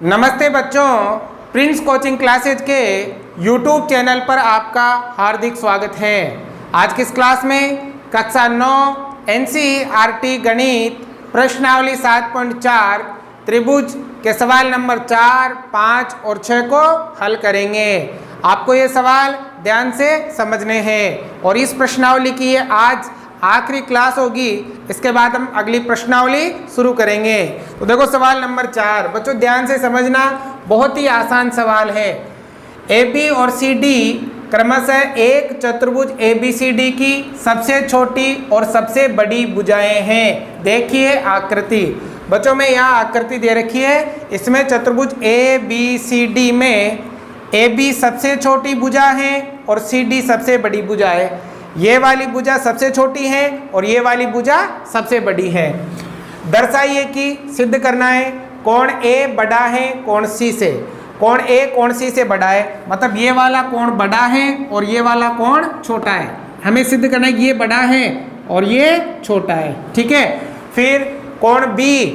नमस्ते बच्चों, Prince coaching classes के यूट्यूब चैनल पर आपका हार्दिक स्वागत है। आज की इस क्लास में कक्षा 9 एनसीईआरटी गणित प्रश्नावली 7.4 त्रिभुज के सवाल नंबर 4, 5 और 6 को हल करेंगे। आपको ये सवाल ध्यान से समझने हैं और इस प्रश्नावली की ये आज आखिरी क्लास होगी। इसके बाद हम अगली प्रश्नावली शुरू करेंगे। तो देखो सवाल नंबर 4, बच्चों ध्यान से समझना, बहुत ही आसान सवाल है। ए बी और सी डी क्रमशः एक चतुर्भुज ए बी सी डी की सबसे छोटी और सबसे बड़ी भुजाएं हैं। देखिए आकृति, बच्चों में यहाँ आकृति दे रखी है। इसमें चतुर्भुज ए बी सी डी में ए बी सबसे छोटी भुजा है और सी डी सबसे बड़ी भुजा है। ये वाली भुजा सबसे छोटी है और ये वाली भुजा सबसे बड़ी है। दर्शाइए कि सिद्ध करना है कोण ए बड़ा है कोण सी से। कोण ए कोण सी से बड़ा है, मतलब ये वाला कोण बड़ा है और ये वाला कोण छोटा है। हमें सिद्ध करना है कि ये बड़ा है और ये छोटा है, ठीक है। फिर कोण बी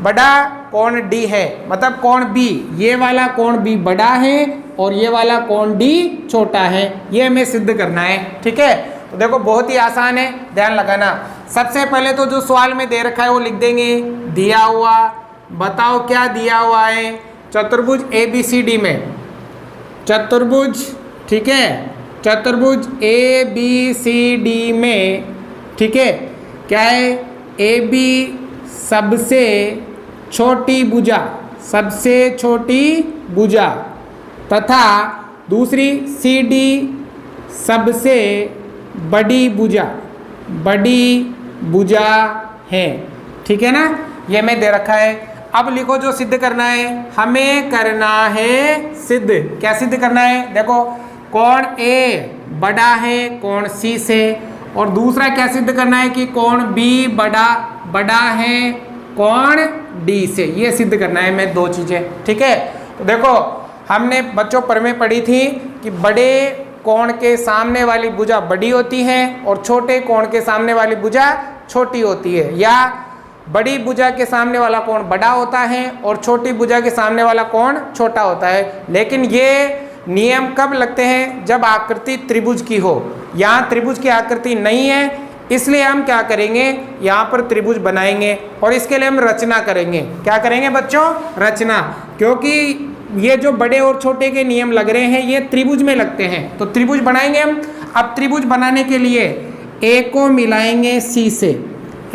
बड़ा कोण डी है, मतलब कोण बी, ये वाला कोण बी बड़ा है और ये वाला कोण डी छोटा है। ये हमें सिद्ध करना है, ठीक है। तो देखो बहुत ही आसान है, ध्यान लगाना। सबसे पहले तो जो सवाल में दे रखा है वो लिख देंगे। दिया हुआ, बताओ क्या दिया हुआ है। चतुर्भुज ए बी सी डी में चतुर्भुज, ठीक है, चतुर्भुज ए बी सी डी में, ठीक है, क्या है, ए बी सबसे छोटी भुजा, सबसे छोटी भुजा, तथा दूसरी सी डी सबसे बड़ी भुजा, बड़ी भुजा है, ठीक है ना। ये में दे रखा है। अब लिखो जो सिद्ध करना है, हमें करना है सिद्ध। क्या सिद्ध करना है, देखो कोण ए बड़ा है कोण सी से, और दूसरा क्या सिद्ध करना है कि कोण बी बड़ा है कोण डी से। ये सिद्ध करना है मैं दो चीजें, ठीक है। तो देखो हमने बच्चों पर में पढ़ी थी कि बड़े कोण के सामने वाली भुजा बड़ी होती है और छोटे कोण के सामने वाली भुजा छोटी होती है, या बड़ी भुजा के सामने वाला कोण बड़ा होता है और छोटी भुजा के सामने वाला कोण छोटा होता है। लेकिन ये नियम कब लगते हैं, जब आकृति त्रिभुज की हो। यहाँ त्रिभुज की आकृति नहीं है, इसलिए हम क्या करेंगे, यहाँ पर त्रिभुज बनाएंगे और इसके लिए हम रचना करेंगे। क्या करेंगे बच्चों, रचना, क्योंकि ये जो बड़े और छोटे के नियम लग रहे हैं ये त्रिभुज में लगते हैं, तो त्रिभुज बनाएंगे हम। अब त्रिभुज बनाने के लिए ए को मिलाएंगे सी से।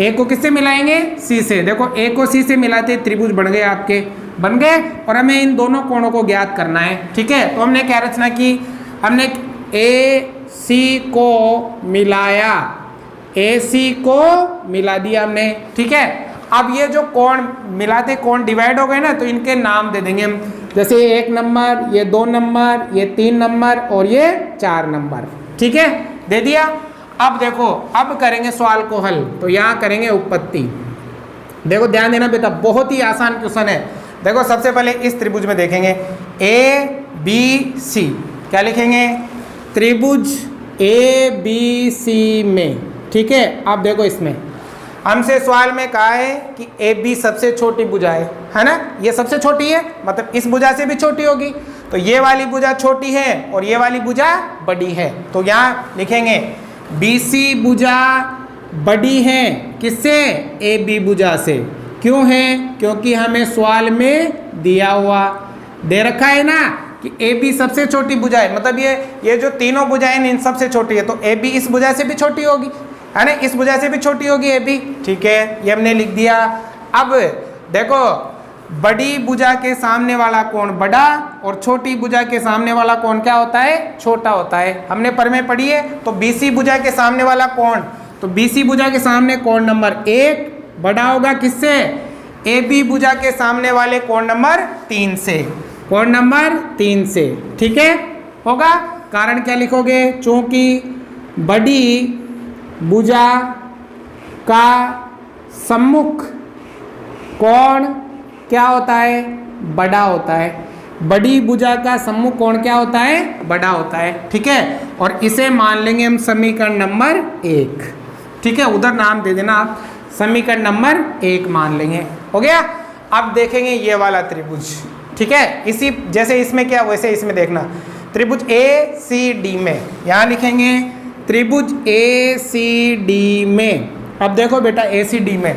ए को किससे मिलाएंगे, सी से। देखो ए को सी से मिलाते त्रिभुज बन गए, आपके बन गए, और हमें इन दोनों कोणों को ज्ञात करना है, ठीक है। तो हमने क्या रचना की, हमने ए सी को मिलाया, ए सी को मिला दिया हमने, ठीक है। अब ये जो कोण मिलाते कोण डिवाइड हो गए ना, तो इनके नाम दे देंगे हम, जैसे 1 नंबर, ये 2 नंबर, ये 3 नंबर और ये 4 नंबर, ठीक है, दे दिया। अब देखो अब करेंगे सवाल को हल। तो यहाँ करेंगे उत्पत्ति। देखो ध्यान देना बेटा, बहुत ही आसान क्वेश्चन है। देखो सबसे पहले इस त्रिभुज में देखेंगे ए बी सी, क्या लिखेंगे, त्रिभुज ए बी सी में, ठीक है। अब देखो इसमें हमसे सवाल में कहा है कि ए बी सबसे छोटी भुजा है ना, ये सबसे छोटी है, मतलब इस भुजा से भी छोटी होगी। तो ये वाली भुजा छोटी है और ये वाली भुजा बड़ी है। तो यहाँ लिखेंगे बी सी भुजा बड़ी है किससे, ए बी भुजा से। क्यों है, क्योंकि हमें सवाल में दिया हुआ दे रखा है ना कि ए बी सबसे छोटी भुजा है, मतलब ये जो तीनों भुजाएं इन सबसे छोटी है, तो ए बी इस भुजा से भी छोटी होगी, है ना, इस भुजा से भी छोटी होगी ए बी, ठीक है, ये हमने लिख दिया। अब देखो बड़ी भुजा के सामने वाला कोण बड़ा और छोटी भुजा के सामने वाला कोण क्या होता है, छोटा होता है। हमने पर में पढ़ी है। तो बीसी भुजा के सामने वाला कोण, तो बीसी भुजा के सामने कोण नंबर 1 बड़ा होगा किससे, ए बी भुजा के सामने वाले कोण नंबर 3 से, कोण नंबर 3 से, ठीक है, होगा। कारण क्या लिखोगे, चूंकि बड़ी भुजा का सम्मुख कोण क्या होता है, बड़ा होता है। बड़ी भुजा का सम्मुख कोण क्या होता है, बड़ा होता है, ठीक है। और इसे मान लेंगे हम समीकरण नंबर 1, ठीक है, उधर नाम दे देना आप, समीकरण नंबर 1 मान लेंगे, हो गया। अब देखेंगे ये वाला त्रिभुज, ठीक है। इसी जैसे इसमें क्या वैसे इसमें देखना, त्रिभुज ए सी डी में यहाँ लिखेंगे त्रिभुज ए सी डी में। अब देखो बेटा ए सी डी में,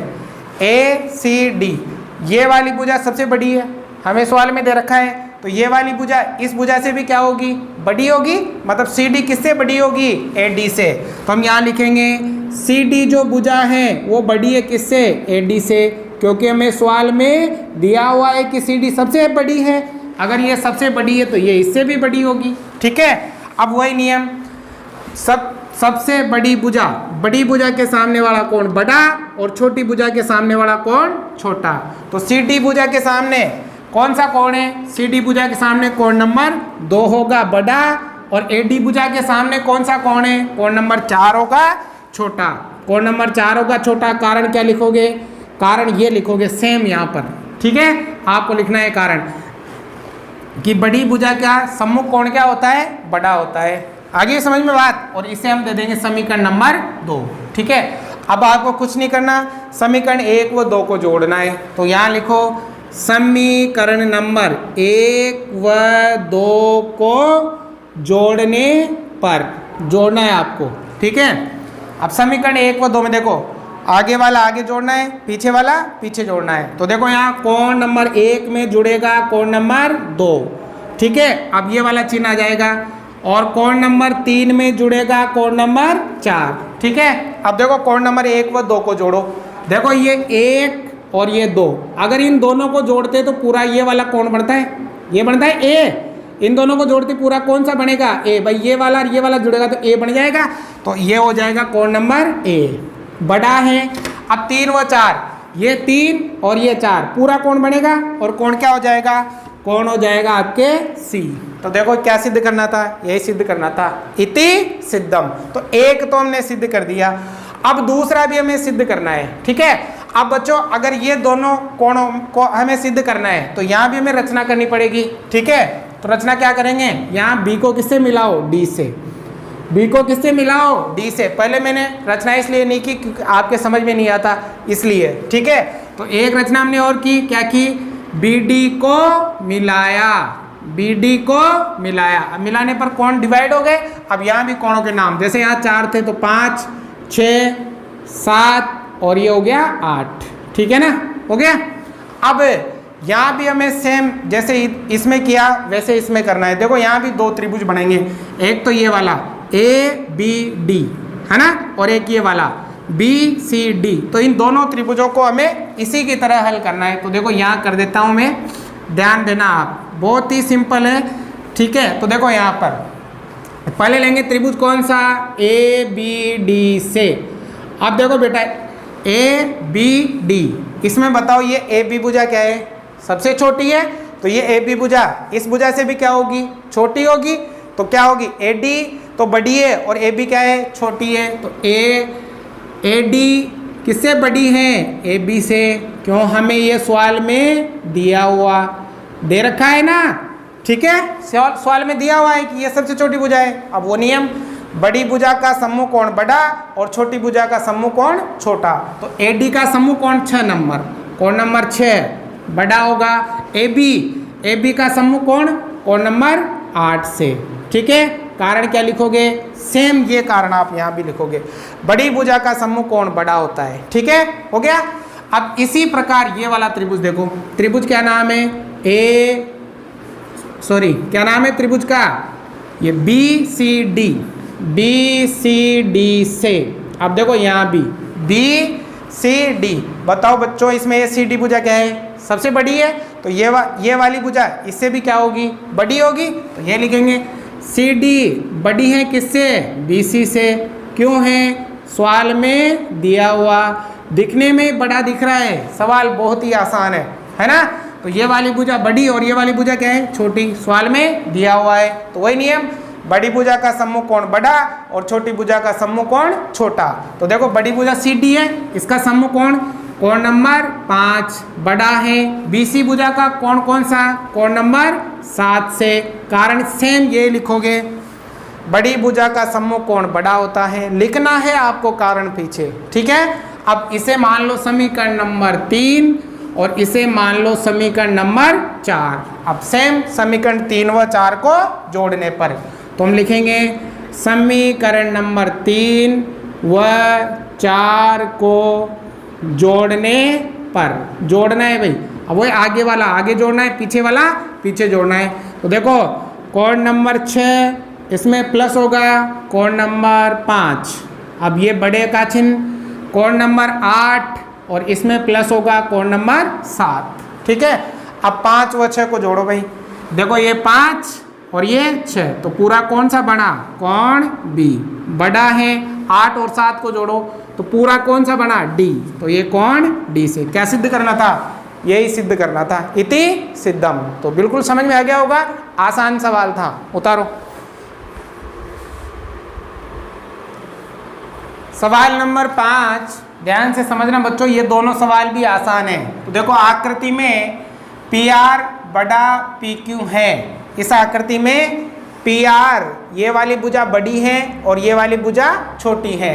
ए सी डी ये वाली भुजा सबसे बड़ी है, हमें सवाल में दे रखा है, तो ये वाली भुजा इस भुजा से भी क्या होगी, बड़ी होगी, मतलब सी डी किससे बड़ी होगी, ए डी से। तो हम यहाँ लिखेंगे सी डी जो भुजा है वो बड़ी है किससे, ए डी से, क्योंकि हमें सवाल में दिया हुआ है कि सी डी सबसे बड़ी है। अगर ये सबसे बड़ी है तो ये इससे भी बड़ी होगी, ठीक है। अब वही नियम, सबसे बड़ी भुजा, बड़ी भुजा के सामने वाला कोण बड़ा और छोटी भुजा के सामने वाला कोण छोटा। तो सी डी भुजा के सामने कौन सा कोण है, सी डी भुजा के सामने कोण नंबर 2 होगा बड़ा, और ए डी भुजा के सामने कौन सा कोण है, कोण नंबर 4 होगा छोटा। कोण नंबर 4 होगा छोटा, कारण क्या लिखोगे, कारण ये लिखोगे सेम यहाँ पर, ठीक है। आपको लिखना है कारण कि बड़ी भुजा का सम्मुख कोण क्या होता है, बड़ा होता है। आगे समझ में बात, और इसे हम दे देंगे समीकरण नंबर 2, ठीक है। अब आपको कुछ नहीं करना, समीकरण 1 व 2 को जोड़ना है। तो यहाँ लिखो समीकरण नंबर 1 व 2 को जोड़ने पर, जोड़ना है आपको, ठीक है। अब समीकरण 1 व 2 में देखो, आगे वाला आगे जोड़ना है, पीछे वाला पीछे जोड़ना है। तो देखो यहाँ कोण नंबर 1 में जुड़ेगा कोण नंबर 2, ठीक है। अब ये वाला चिन्ह आ जाएगा, और कोण नंबर 3 में जुड़ेगा कोण नंबर 4, ठीक है। अब देखो कोण नंबर 1 व 2 को जोड़ो, देखो ये 1 और ये 2, अगर इन दोनों को जोड़ते तो पूरा ये वाला कोण बनता है, ये बनता है ए, इन दोनों को जोड़ते पूरा कौन सा बनेगा, ए। भाई ये वाला और ये वाला जुड़ेगा तो ए बन जाएगा, तो ये हो जाएगा कोण नंबर ए, बड़ा है। अब 3 व 4, ये 3 और ये 4, पूरा कोण बनेगा, और कोण क्या हो जाएगा, कोण हो जाएगा आपके सी। तो देखो क्या सिद्ध करना था, यही सिद्ध करना था, इति सिद्धम। तो एक तो हमने सिद्ध कर दिया, अब दूसरा भी हमें सिद्ध करना है, ठीक है। अब बच्चों अगर ये दोनों कोणों को हमें सिद्ध करना है तो यहाँ भी हमें रचना करनी पड़ेगी, ठीक है। तो रचना क्या करेंगे, यहाँ बी को किससे मिलाओ, डी से, बी को किससे मिलाओ, डी से। पहले मैंने रचना इसलिए नहीं की क्योंकि आपके समझ में नहीं आता इसलिए, ठीक है। तो एक रचना हमने और की, क्या की, बी डी को मिलाया, बी डी को मिलाया। अब मिलाने पर कोण डिवाइड हो गए। अब यहाँ भी कोणों के नाम, जैसे यहाँ 4 थे तो 5, 6, 7 और ये हो गया 8, ठीक है ना, हो गया। अब यहाँ भी हमें सेम जैसे इसमें किया वैसे इसमें करना है। देखो यहाँ भी 2 त्रिभुज बनेंगे, एक तो ये वाला ए बी डी है ना, और एक ये वाला बी सी डी। तो इन दोनों त्रिभुजों को हमें इसी की तरह हल करना है। तो देखो यहाँ कर देता हूँ मैं, ध्यान देना आप, बहुत ही सिंपल है, ठीक है। तो देखो यहाँ पर पहले लेंगे त्रिभुज कौन सा, ए बी डी से। अब देखो बेटा ए बी डी, इसमें बताओ ये ए बी भुजा क्या है, सबसे छोटी है, तो ये ए बी भुजा इस भुजा से भी क्या होगी, छोटी होगी। तो क्या होगी, ए डी तो बड़ी है और ए बी क्या है, छोटी है। तो ए डी किससे बड़ी है, ए बी से, क्यों, हमें ये सवाल में दिया हुआ, दे रखा है ना, ठीक है। सवाल में दिया हुआ है कि ये सबसे छोटी भुजा है। अब वो नियम, बड़ी भुजा का सम्मुख कोण बड़ा और छोटी भुजा का सम्मुख कोण छोटा। तो ए डी का सम्मुख कोण 6 नंबर, कोण नंबर 6 बड़ा होगा। ए बी का सम्मुख कोण नंबर 8 से, ठीक है। कारण क्या लिखोगे, सेम ये कारण आप यहाँ भी लिखोगे, बड़ी भुजा का सम्मुख कोण बड़ा होता है, ठीक है, हो गया। अब इसी प्रकार ये वाला त्रिभुज देखो, त्रिभुज क्या नाम है, क्या नाम है त्रिभुज का, ये बी सी डी से। अब देखो यहाँ भी बी सी डी, बताओ बच्चों इसमें ये सी डी भुजा क्या है, सबसे बड़ी है। तो ये वाली भुजा इससे भी क्या होगी, बड़ी होगी। तो ये लिखेंगे सी डी बड़ी है किससे, बी सी से, क्यों है, सवाल में दिया हुआ, दिखने में बड़ा दिख रहा है, सवाल बहुत ही आसान है ना। तो ये वाली भुजा बड़ी और ये वाली भुजा क्या है, छोटी, सवाल में दिया हुआ है। तो वही नियम, बड़ी भुजा का सम्मुख कोण बड़ा और छोटी भुजा का सम्मुख कोण छोटा। तो देखो बड़ी भुजा सी डी है, इसका सम्मुख कोण नंबर 5 बड़ा है। बीसी भुजा का कोण कौन सा, कोण नंबर 7 से। कारण सेम ये लिखोगे, बड़ी भुजा का सम्मुख कोण बड़ा होता है, लिखना है आपको कारण पीछे, ठीक है। अब इसे मान लो समीकरण नंबर 3 और इसे मान लो समीकरण नंबर 4। अब सेम समीकरण 3 व 4 को जोड़ने पर तो हम लिखेंगे समीकरण नंबर 3 व 4 को जोड़ने पर, जोड़ना है भाई। अब वही आगे वाला आगे जोड़ना है, पीछे वाला पीछे जोड़ना है। तो देखो कोण नंबर 6 इसमें प्लस होगा, कोण नंबर 5 अब ये बड़े का चिन्ह, कोण नंबर 8 और इसमें प्लस होगा कोण नंबर 7। ठीक है, अब 5 व 6 को जोड़ो भाई। देखो ये 5 और ये 6 तो पूरा कौन सा बना, कोण बी बड़ा है। 8 और 7 को जोड़ो तो पूरा कौन सा बना, डी। तो ये कोण डी से क्या सिद्ध करना था, यही सिद्ध करना था, इति सिद्धम। तो बिल्कुल समझ में आ गया होगा, आसान सवाल था। उतारो सवाल नंबर 5। ध्यान से समझना बच्चों, ये दोनों सवाल भी आसान है। तो देखो आकृति में पी आर बड़ा पी क्यू है। इस आकृति में पी आर ये वाली भुजा बड़ी है और ये वाली भुजा छोटी है,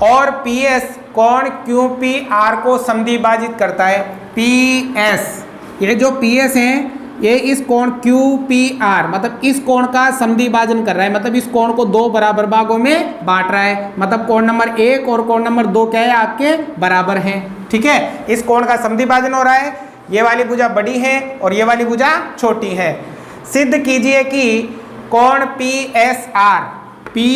और पी एस कोण क्यू पी आर को समद्विभाजित करता है। पी एस ये जो पी एस है ये इस कोण क्यू पी आर मतलब इस कोण का समद्विभाजन कर रहा है, मतलब इस कोण को 2 बराबर भागों में बांट रहा है। मतलब कोण नंबर 1 और कोण नंबर 2 क्या है, आपके बराबर हैं। ठीक है, इस कोण का समद्विभाजन हो रहा है। ये वाली भुजा बड़ी है और ये वाली भुजा छोटी है। सिद्ध कीजिए कि कोण P S R, P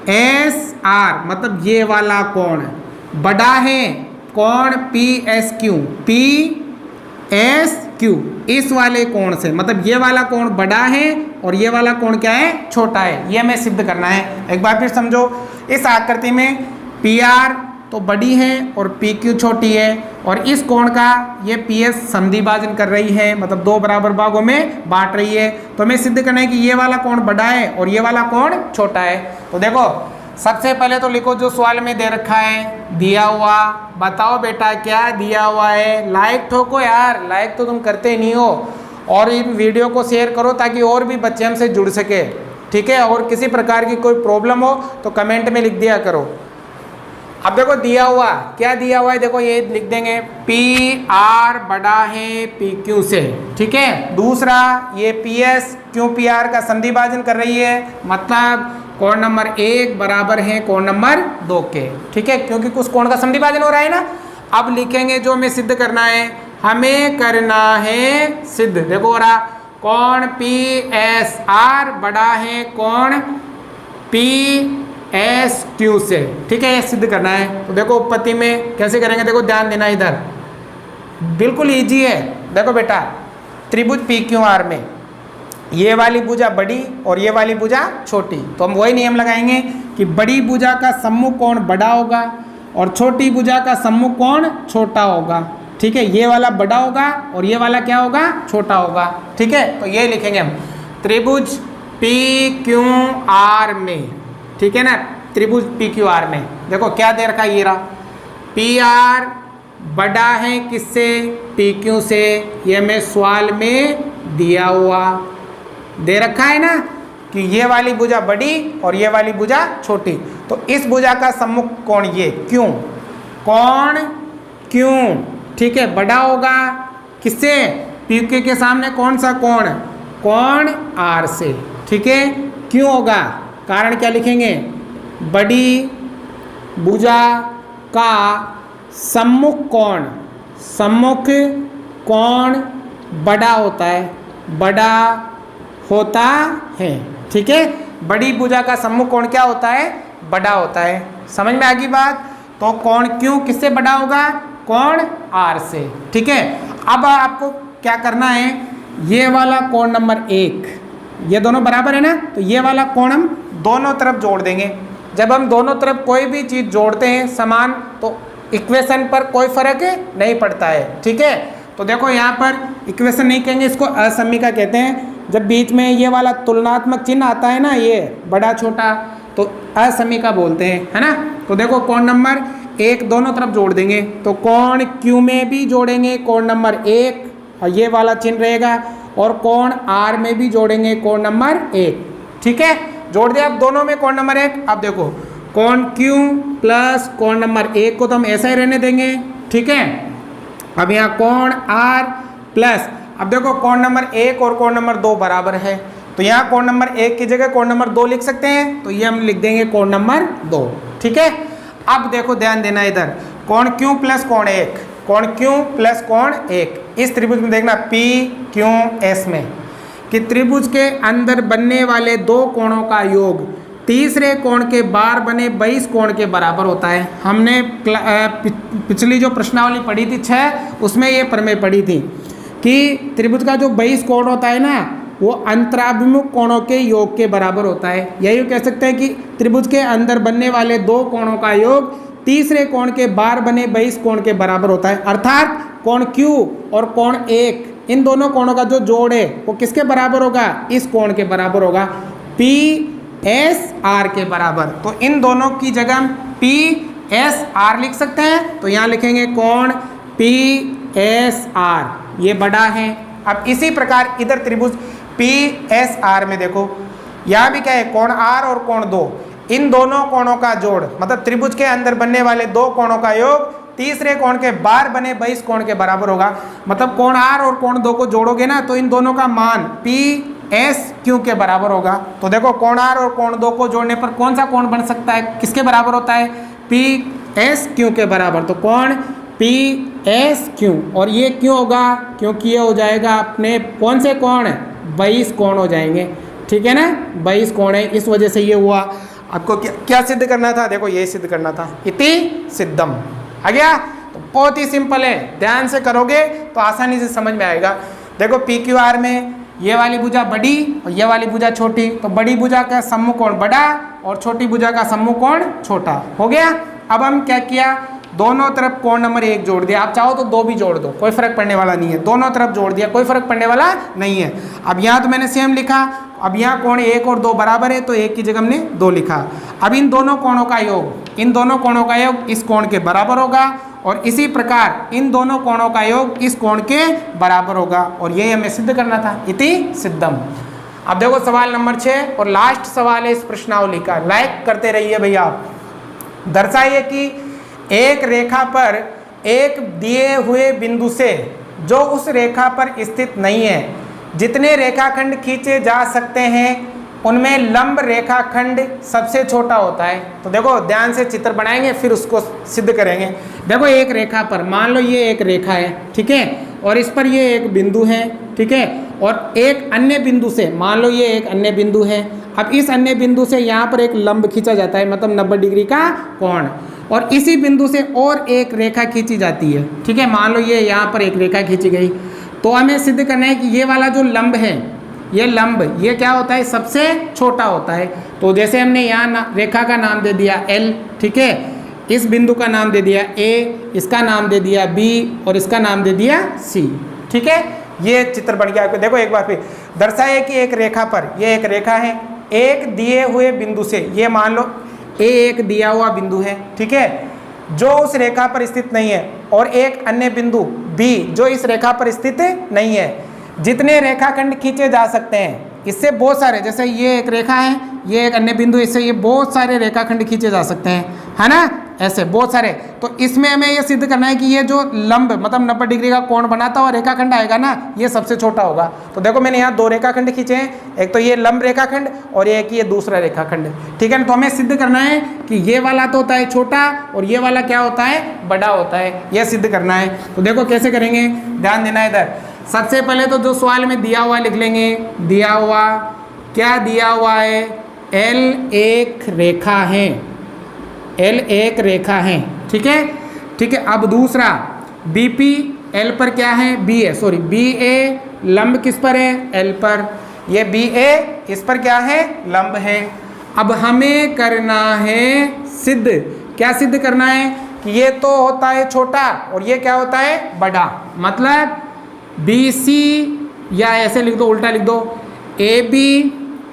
S R मतलब ये वाला कोण बड़ा है कोण P S Q, P S Q इस वाले कोण से, मतलब ये वाला कोण बड़ा है और ये वाला कोण क्या है, छोटा है। ये हमें सिद्ध करना है। एक बार फिर समझो, इस आकृति में पी आर तो बड़ी है और पी क्यू छोटी है, और इस कोण का ये पी एस समद्विभाजन कर रही है, मतलब 2 बराबर भागों में बांट रही है। तो हमें सिद्ध करना है कि ये वाला कोण बड़ा है और ये वाला कोण छोटा है। तो देखो सबसे पहले तो लिखो जो सवाल में दे रखा है, दिया हुआ। बताओ बेटा क्या दिया हुआ है, लाइक ठोको यार, लाइक तो तुम करते नहीं हो। और इन वीडियो को शेयर करो ताकि और भी बच्चे हमसे जुड़ सके। ठीक है, और किसी प्रकार की कोई प्रॉब्लम हो तो कमेंट में लिख दिया करो। अब देखो दिया हुआ, क्या दिया हुआ है, देखो ये लिख देंगे पी आर बड़ा है पी क्यू से। ठीक है, दूसरा ये P S Q P R का समद्विभाजन कर रही है, मतलब कोण नंबर 1 बराबर है कोण नंबर 2 के। ठीक है, क्योंकि कुछ कोण का समद्विभाजन हो रहा है ना। अब लिखेंगे जो हमें सिद्ध करना है, हमें करना है सिद्ध। देखो हो रहा, कोण पी एस आर बड़ा है कोण पी एस क्यू से। ठीक है, ये सिद्ध करना है। तो देखो उत्पत्ति में कैसे करेंगे, देखो ध्यान देना इधर, बिल्कुल इजी है। देखो बेटा त्रिभुज पी क्यू आर में ये वाली भुजा बड़ी और ये वाली भुजा छोटी, तो हम वही नियम लगाएंगे कि बड़ी भुजा का सम्मुख कोण बड़ा होगा और छोटी भुजा का सम्मुख कोण छोटा होगा। ठीक है, ये वाला बड़ा होगा और ये वाला क्या होगा, छोटा होगा। ठीक है, तो ये लिखेंगे हम त्रिभुज पी क्यू आर में। ठीक है ना, त्रिभुज पी क्यू आर में देखो क्या दे रखा है, ये रहा पी आर बड़ा है किससे, पी क्यू से। ये हमें सवाल में दिया हुआ दे रखा है ना कि ये वाली भुजा बड़ी और ये वाली भुजा छोटी, तो इस भुजा का सम्मुख कोण ये क्यों, कोण क्यों। ठीक है, बड़ा होगा किससे, पी क्यू के सामने कौन सा कोण, कोण आर से। ठीक है, क्यों होगा, कारण क्या लिखेंगे, बड़ी भुजा का सम्मुख कोण, सम्मुख कोण बड़ा होता है, बड़ा होता है। ठीक है, बड़ी भुजा का सम्मुख कोण क्या होता है, बड़ा होता है। समझ में आ गई बात। तो कोण क्यों किससे बड़ा होगा, कोण आर से। ठीक है, अब आपको क्या करना है, ये वाला कोण नंबर 1 ये दोनों बराबर है ना, तो ये वाला कोण हम दोनों तरफ जोड़ देंगे। जब हम दोनों तरफ कोई भी चीज़ जोड़ते हैं समान, तो इक्वेशन पर कोई फर्क नहीं पड़ता है। ठीक है, तो देखो यहाँ पर इक्वेशन नहीं कहेंगे, इसको असमीका कहते हैं। जब बीच में ये वाला तुलनात्मक चिन्ह आता है ना, ये बड़ा छोटा, तो असमीका बोलते हैं, है ना। तो देखो कोण नंबर 1 दोनों तरफ जोड़ देंगे, तो कोण क्यू में भी जोड़ेंगे कोण नंबर 1 और ये वाला चिन्ह रहेगा, और कोण आर में भी जोड़ेंगे कोण नंबर 1। ठीक है, जोड़ दिया अब दोनों में कोण नंबर 1। अब देखो कोण क्यू प्लस कोण नंबर 1 को तो हम ऐसा ही रहने देंगे। ठीक है, अब यहाँ कोण R प्लस, अब देखो कोण नंबर 1 और कोण नंबर 2 बराबर है, तो यहाँ कोण नंबर 1 की जगह कोण नंबर 2 लिख सकते हैं, तो ये हम लिख देंगे कोण नंबर 2। ठीक है, अब देखो ध्यान देना इधर, कोण Q प्लस कोण 1, कोण Q प्लस कोण 1, इस त्रिभुज में देखना PQS में कि त्रिभुज के अंदर बनने वाले दो कोणों का योग तीसरे कोण के बार बने 22 कोण के बराबर होता है। हमने पिछली जो प्रश्नावली पढ़ी थी 6, उसमें ये प्रमेय पढ़ी थी कि त्रिभुज का जो 22 कोण होता है ना, वो अंतराभिमुख कोणों के योग के बराबर होता है। यही कह सकते हैं कि त्रिभुज के अंदर बनने वाले दो कोणों का योग तीसरे कोण के बार बने 22 कोण के बराबर होता है, अर्थात कोण Q और कोण 1, इन दोनों कोणों का जो जोड़ है वो किसके बराबर होगा, इस कोण के बराबर होगा, PSR के बराबर। तो इन दोनों की जगह हम PSR लिख सकते हैं, तो यहाँ लिखेंगे कोण PSR, ये बड़ा है। अब इसी प्रकार इधर त्रिभुज PSR में देखो, यहाँ भी क्या है, कोण R और कोण 2, इन दोनों कोणों का जोड़ मतलब त्रिभुज के अंदर बनने वाले दो कोणों का योग तीसरे कोण के बार बने 22 कोण के बराबर होगा। मतलब कोण R और कोण 2 को जोड़ोगे ना, तो इन दोनों का मान PSQ के बराबर होगा। तो देखो कोण R और कोण 2 को जोड़ने पर कौन सा कोण बन सकता है, किसके बराबर होता है, PSQ के बराबर। तो कोण PSQ, और ये क्यों होगा, क्योंकि ये हो जाएगा अपने कौन से कोण, 22 कोण हो जाएंगे। ठीक है ना, 22 कोण है, इस वजह से ये हुआ। आपको क्या सिद्ध करना था, देखो ये सिद्ध करना था, इति सिद्धम। आ गया, तो बहुत ही सिंपल है, ध्यान से करोगे तो आसानी से समझ में आएगा। देखो PQR में ये वाली भुजा बड़ी और ये वाली भुजा छोटी, तो बड़ी भुजा का सम्मुख कोण बड़ा और छोटी भुजा का सम्मुख कोण छोटा हो गया। अब हम क्या किया, दोनों तरफ कोण नंबर 1 जोड़ दिया, आप चाहो तो 2 भी जोड़ दो, कोई फर्क पड़ने वाला नहीं है, दोनों तरफ जोड़ दिया, कोई फर्क पड़ने वाला नहीं है। अब यहाँ तो मैंने सेम लिखा, अब यहाँ कोण 1 और 2 बराबर है, तो 1 की जगह हमने 2 लिखा। अब इन दोनों कोणों का योग, इन दोनों कोणों का योग इस कोण के बराबर होगा, और इसी प्रकार इन दोनों कोणों का योग इस कोण के बराबर होगा, और यही हमें सिद्ध करना था, इति सिद्धम। अब देखो सवाल नंबर 6 और लास्ट सवाल है इस प्रश्नावली का, लाइक करते रहिए भैया आप। दर्शाइए कि एक रेखा पर एक दिए हुए बिंदु से जो उस रेखा पर स्थित नहीं है, जितने रेखाखंड खींचे जा सकते हैं उनमें लंब रेखाखंड सबसे छोटा होता है। तो देखो ध्यान से चित्र बनाएंगे फिर उसको सिद्ध करेंगे। देखो एक रेखा पर, मान लो ये एक रेखा है, ठीक है, और इस पर ये एक बिंदु है, ठीक है, और एक अन्य बिंदु से, मान लो ये एक अन्य बिंदु है, अब इस अन्य बिंदु से यहाँ पर एक लंब खींचा जाता है, मतलब 90 डिग्री का कोण, और इसी बिंदु से और एक रेखा खींची जाती है, ठीक है, मान लो ये यहाँ पर एक रेखा खींची गई। तो हमें सिद्ध करना है कि ये वाला जो लंब है, ये लंब, ये क्या होता है, सबसे छोटा होता है। तो जैसे हमने यहाँ रेखा का नाम दे दिया L, ठीक है, इस बिंदु का नाम दे दिया A, इसका नाम दे दिया B और इसका नाम दे दिया C, ठीक है, ये चित्र बन गया। देखो एक बार फिर दर्शाए कि एक रेखा पर, ये एक रेखा है, एक दिए हुए बिंदु से, ये मान लो A एक दिया हुआ बिंदु है, ठीक है, जो उस रेखा पर स्थित नहीं है, और एक अन्य बिंदु B जो इस रेखा पर स्थित नहीं है, जितने रेखाखंड खींचे जा सकते हैं, इससे बहुत सारे, जैसे ये एक रेखा है, ये एक अन्य बिंदु, इससे ये बहुत सारे रेखाखंड खींचे जा सकते हैं, है ना, ऐसे बहुत सारे। तो इसमें हमें ये सिद्ध करना है कि ये जो लंब मतलब 90 डिग्री का कोण बनाता हुआ रेखाखंड आएगा ना, ये सबसे छोटा होगा। तो देखो मैंने यहाँ 2 रेखाखंड खींचे हैं, एक तो ये लंब रेखाखंड और एक ये दूसरा रेखाखंड, ठीक है ना। तो हमें सिद्ध करना है कि ये वाला तो होता है छोटा और ये वाला क्या होता है, बड़ा होता है, यह सिद्ध करना है। तो देखो कैसे करेंगे, ध्यान देना इधर। सबसे पहले तो जो सवाल में दिया हुआ लिख लेंगे, दिया हुआ क्या दिया हुआ है, L एक रेखा है, L एक रेखा है, ठीक है, ठीक है। अब दूसरा BP L पर क्या है, B है, सॉरी BA लंब किस पर है, L पर, ये BA इस पर क्या है, लंब है। अब हमें करना है सिद्ध, क्या सिद्ध करना है कि ये तो होता है छोटा और ये क्या होता है, बड़ा। मतलब BC, या ऐसे लिख दो, उल्टा लिख दो, AB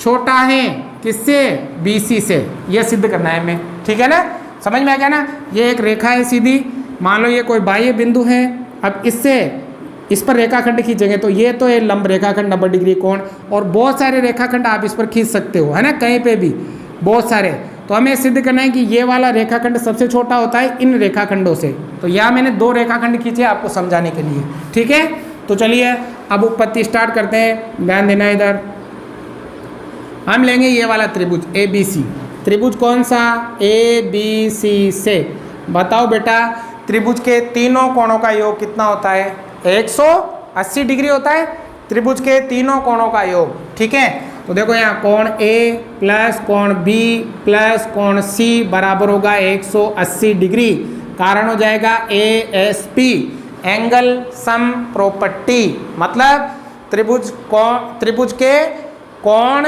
छोटा है किससे, BC से, यह सिद्ध करना है हमें, ठीक है ना, समझ में आ गया ना। ये एक रेखा है सीधी, मान लो ये कोई बाह्य बिंदु है, अब इससे इस पर रेखाखंड खींचेंगे तो ये तो है लंब रेखाखंड 90 डिग्री कोण, और बहुत सारे रेखाखंड आप इस पर खींच सकते हो, है ना, कहीं पे भी बहुत सारे। तो हमें सिद्ध करना है कि ये वाला रेखाखंड सबसे छोटा होता है इन रेखाखंडों से। तो यहाँ मैंने 2 रेखाखंड खींचे आपको समझाने के लिए, ठीक है। तो चलिए अब उत्पत्ति स्टार्ट करते हैं, ध्यान देना इधर। हम लेंगे ये वाला त्रिभुज ABC। त्रिभुज कौन सा? ABC से। बताओ बेटा, त्रिभुज के तीनों कोणों का योग कितना होता है? 180 डिग्री होता है त्रिभुज के तीनों कोणों का योग, ठीक है। तो देखो यहाँ कोण A प्लस कोण B प्लस कोण C बराबर होगा 180 डिग्री। कारण हो जाएगा ASP, एंगल सम प्रॉपर्टी, मतलब त्रिभुज के कोण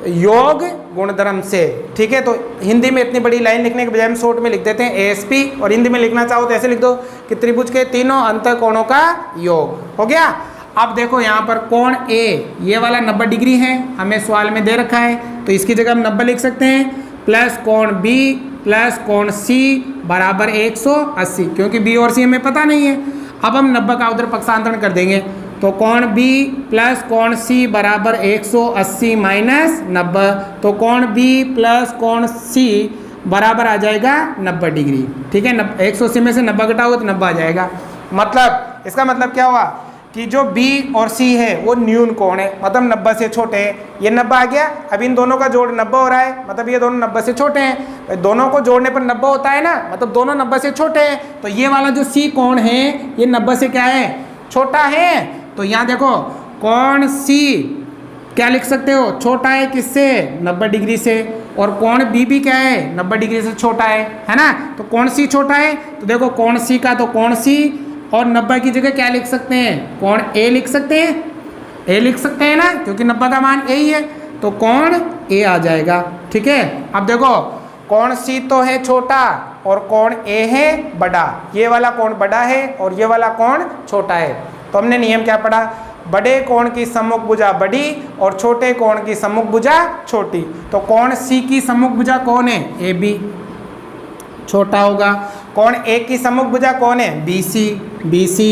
योग गुणधर्म से, ठीक है। तो हिंदी में इतनी बड़ी लाइन लिखने के बजाय हम शॉर्ट में लिख देते हैं ASP, और हिंदी में लिखना चाहो तो ऐसे लिख दो कि त्रिभुज के तीनों अंत कोणों का योग हो गया। अब देखो यहाँ पर कोण A ये वाला 90 डिग्री है, हमें सवाल में दे रखा है, तो इसकी जगह हम 90 लिख सकते हैं, प्लस कोण B प्लस कोण C बराबर 180, क्योंकि B और C हमें पता नहीं है। अब हम 90 का उधर पक्षांतरण कर देंगे, तो कोण B प्लस कोण C बराबर 180 माइनस 90, तो कोण B प्लस कोण C बराबर आ जाएगा 90 डिग्री, ठीक है। 180 में से 90 घटाओगे तो 90 आ जाएगा। मतलब इसका मतलब क्या हुआ कि जो B और C है वो न्यून कोण है, मतलब 90 से छोटे हैं। ये 90 आ गया, अब इन दोनों का जोड़ 90 हो रहा है, मतलब ये दोनों 90 से छोटे हैं। दोनों को जोड़ने पर 90 होता है ना, मतलब दोनों 90 से छोटे हैं। तो ये वाला जो C कोण है ये 90 से क्या है? छोटा है। तो यहाँ देखो कोण C क्या लिख सकते हो? छोटा है किससे? 90 डिग्री से। और कोण B भी क्या है? 90 डिग्री से छोटा है ना। तो कोण C छोटा है, तो देखो कोण C का तो कोण C, और 90 की जगह क्या लिख सकते हैं? कोण A लिख सकते हैं, A लिख सकते हैं ना, क्योंकि 90 का मान A ही है, तो कोण A आ जाएगा, ठीक है। अब देखो कोण C तो है छोटा और कोण A है बड़ा, ये वाला कोण बड़ा है और ये वाला कोण छोटा है। तो हमने नियम क्या पढ़ा? बड़े कोण की सम्मुख भुजा बड़ी और छोटे कोण की सम्मुख भुजा छोटी। तो कोण C की सम्मुख भुजा कौन है? AB, छोटा होगा। कोण A की सम्मुख भुजा कौन है? BC।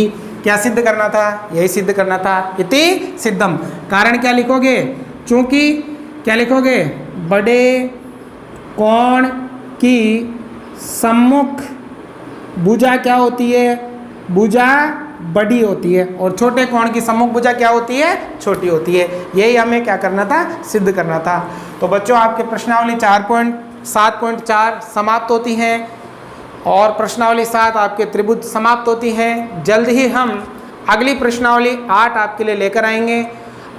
क्या सिद्ध करना था? यही सिद्ध करना था, इति सिद्धम। कारण क्या लिखोगे? चूंकि क्या लिखोगे? बड़े कोण की सम्मुख भुजा क्या होती है? भुजा बड़ी होती है, और छोटे कोण की सम्मुख भुजा क्या होती है? छोटी होती है। यही हमें क्या करना था? सिद्ध करना था। तो बच्चों आपके प्रश्नावली 7.4 समाप्त होती है, और प्रश्नावली 7 आपके त्रिभुज समाप्त होती है। जल्द ही हम अगली प्रश्नावली 8 आपके लिए लेकर आएंगे।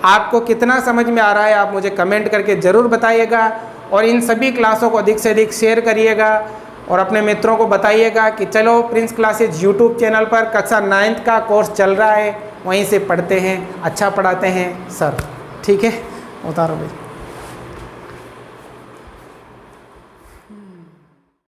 आपको कितना समझ में आ रहा है आप मुझे कमेंट करके ज़रूर बताइएगा, और इन सभी क्लासों को अधिक से अधिक शेयर करिएगा और अपने मित्रों को बताइएगा कि चलो प्रिंस क्लासेज यूट्यूब चैनल पर कक्षा 9th का कोर्स चल रहा है, वहीं से पढ़ते हैं, अच्छा पढ़ाते हैं सर, ठीक है। उतारो भाई।